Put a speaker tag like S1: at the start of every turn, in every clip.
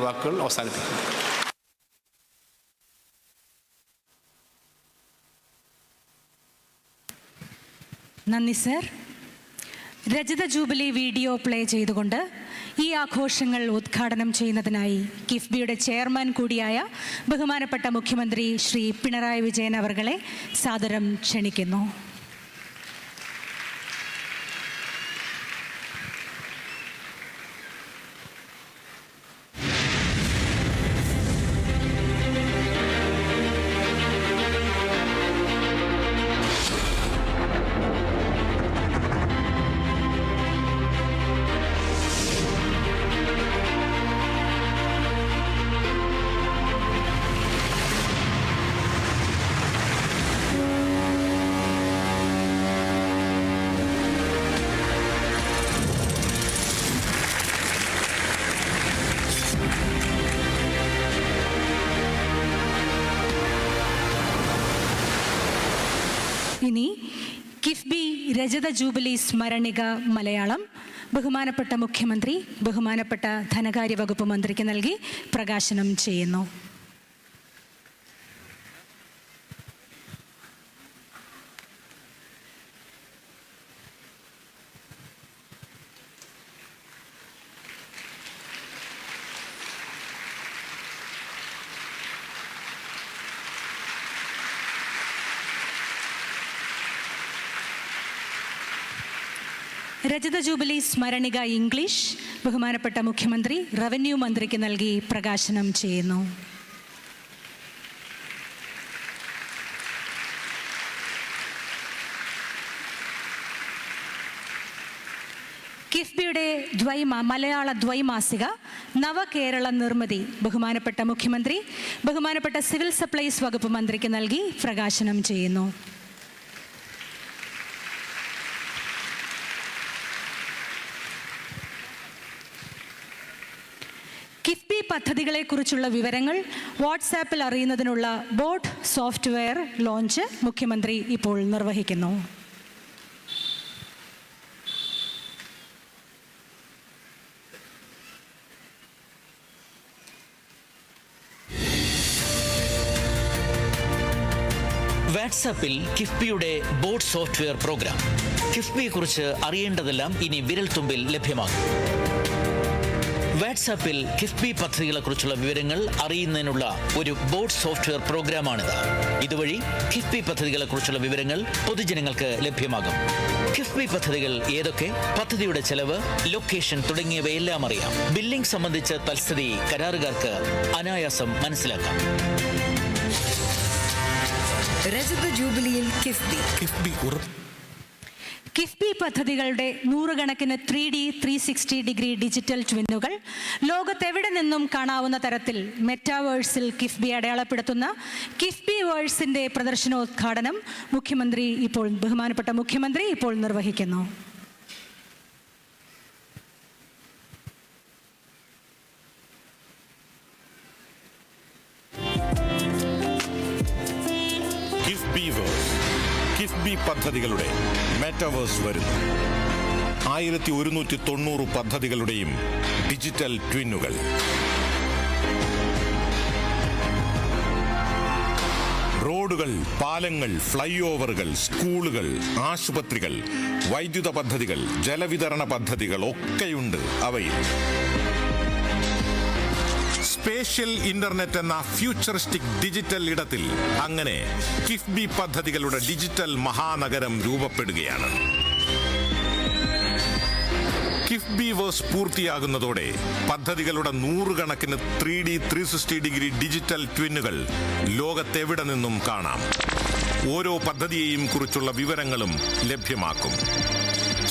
S1: വാക്കുകൾ അവസാനിപ്പിക്കുന്നു.
S2: നന്ദി സർ. രജത ജൂബിലി വീഡിയോ പ്ലേ ചെയ്തുകൊണ്ട് ഈ ആഘോഷങ്ങൾ ഉദ്ഘാടനം ചെയ്യുന്നതിനായി കിഫ്ബിയുടെ ചെയർമാൻ കൂടിയായ ബഹുമാനപ്പെട്ട മുഖ്യമന്ത്രി ശ്രീ പിണറായി വിജയൻ അവർകളെ സാദരം ക്ഷണിക്കുന്നു. ഇനി കിഫ്ബി രജത ജൂബിലി സ്മരണിക മലയാളം ബഹുമാനപ്പെട്ട മുഖ്യമന്ത്രി ബഹുമാനപ്പെട്ട ധനകാര്യ വകുപ്പ് മന്ത്രിക്ക് നൽകി പ്രകാശനം ചെയ്യുന്നു. രജത ജൂബിലി സ്മരണിക ഇംഗ്ലീഷ് ബഹുമാനപ്പെട്ട മുഖ്യമന്ത്രി റവന്യൂ മന്ത്രിക്ക് നൽകി പ്രകാശനം ചെയ്യുന്നു. കിഫ്ബിയുടെ മലയാള ദ്വൈമാസിക നവകേരള നിർമ്മിതി ബഹുമാനപ്പെട്ട മുഖ്യമന്ത്രി ബഹുമാനപ്പെട്ട സിവിൽ സപ്ലൈസ് വകുപ്പ് മന്ത്രിക്ക് നൽകി പ്രകാശനം ചെയ്യുന്നു. കിഫ്ബി പദ്ധതികളെക്കുറിച്ചുള്ള വിവരങ്ങൾ വാട്സാപ്പിൽ അറിയുന്നതിനുള്ള ബോട്ട് സോഫ്റ്റ്വെയർ ലോഞ്ച് മുഖ്യമന്ത്രി ഇപ്പോൾ നിർവഹിക്കുന്നു.
S3: വാട്സാപ്പിൽ കിഫ്ബിയുടെ ബോട്ട് സോഫ്റ്റ്വെയർ പ്രോഗ്രാം. കിഫ്ബിയെക്കുറിച്ച് അറിയേണ്ടതെല്ലാം ഇനി വിരൽത്തുമ്പിൽ ലഭ്യമാകും. വാട്സാപ്പിൽ കിഫ്ബി പദ്ധതികളെക്കുറിച്ചുള്ള വിവരങ്ങൾ അറിയുന്നതിനുള്ള ഒരു ബോട്ട് സോഫ്റ്റ്വെയർ പ്രോഗ്രാമാണിത്. ഇതുവഴി കിഫ്ബി പദ്ധതികളെക്കുറിച്ചുള്ള വിവരങ്ങൾ പൊതുജനങ്ങൾക്ക് ലഭ്യമാകും. കിഫ്ബി പദ്ധതികൾ ഏതൊക്കെ, പദ്ധതിയുടെ ചെലവ്, ലൊക്കേഷൻ തുടങ്ങിയവയെല്ലാം അറിയാം. ബില്ലിംഗ് സംബന്ധിച്ച തൽസ്ഥിതി കരാറുകാർക്ക് അനായാസം മനസ്സിലാക്കാം.
S4: രജത ജൂബിലിയിൽ
S2: കിഫ്ബി പദ്ധതികളുടെ നൂറുകണക്കിന് 3D 360 ഡിഗ്രി ഡിജിറ്റൽ ട്വിന്നുകൾ ലോകത്തെവിടെ നിന്നും കാണാവുന്ന തരത്തിൽ മെറ്റാവേഴ്സിൽ കിഫ്ബി അടയാളപ്പെടുത്തുന്ന കിഫ്ബി വേഴ്സിന്റെ പ്രദർശനോദ്ഘാടനം ബഹുമാനപ്പെട്ട മുഖ്യമന്ത്രി ഇപ്പോൾ നിർവഹിക്കുന്നു.
S5: കിഫ്ബി പദ്ധതികളുടെ മെറ്റാവേഴ്സ് വരുന്നു. 1190 പദ്ധതികളുടെയും ഡിജിറ്റൽ ട്വിന്നുകൾ. റോഡുകൾ, പാലങ്ങൾ, ഫ്ലൈ ഓവറുകൾ, സ്കൂളുകൾ, ആശുപത്രികൾ, വൈദ്യുത പദ്ധതികൾ, ജലവിതരണ പദ്ധതികൾ ഒക്കെയുണ്ട് അവയിൽ. സ്പേഷ്യൽ ഇന്റർനെറ്റ് എന്ന ഫ്യൂച്ചറിസ്റ്റിക് ഡിജിറ്റൽ ഇടത്തിൽ അങ്ങനെ കിഫ്ബി പദ്ധതികളുടെ ഡിജിറ്റൽ മഹാനഗരം രൂപപ്പെടുകയാണ്. കിഫ്ബി വേഴ്സ് പൂർത്തിയാകുന്നതോടെ പദ്ധതികളുടെ നൂറുകണക്കിന് 3D 360 ഡിഗ്രി ഡിജിറ്റൽ ട്വിന്നുകൾ ലോകത്തെവിടെ നിന്നും കാണാം. ഓരോ പദ്ധതിയെയും കുറിച്ചുള്ള വിവരങ്ങളും ലഭ്യമാക്കും.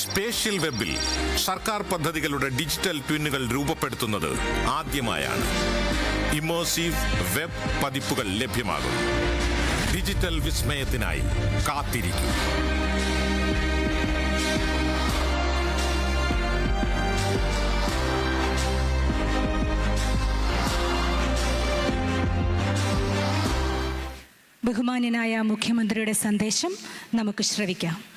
S5: സ്പേഷ്യൽ വെബിൽ സർക്കാർ പദ്ധതികളുടെ ഡിജിറ്റൽ ട്വിന്നുകൾ രൂപപ്പെടുത്തുന്നത് ആദ്യമായാണ്. ഇമേഴ്സീവ് വെബ് പതിപ്പുകൾ ലഭ്യമാകും. ഡിജിറ്റൽ വിസ്മയത്തിനായി കാത്തിരിക്കും.
S2: ബഹുമാന്യനായ മുഖ്യമന്ത്രിയുടെ സന്ദേശം നമുക്ക് ശ്രവിക്കാം.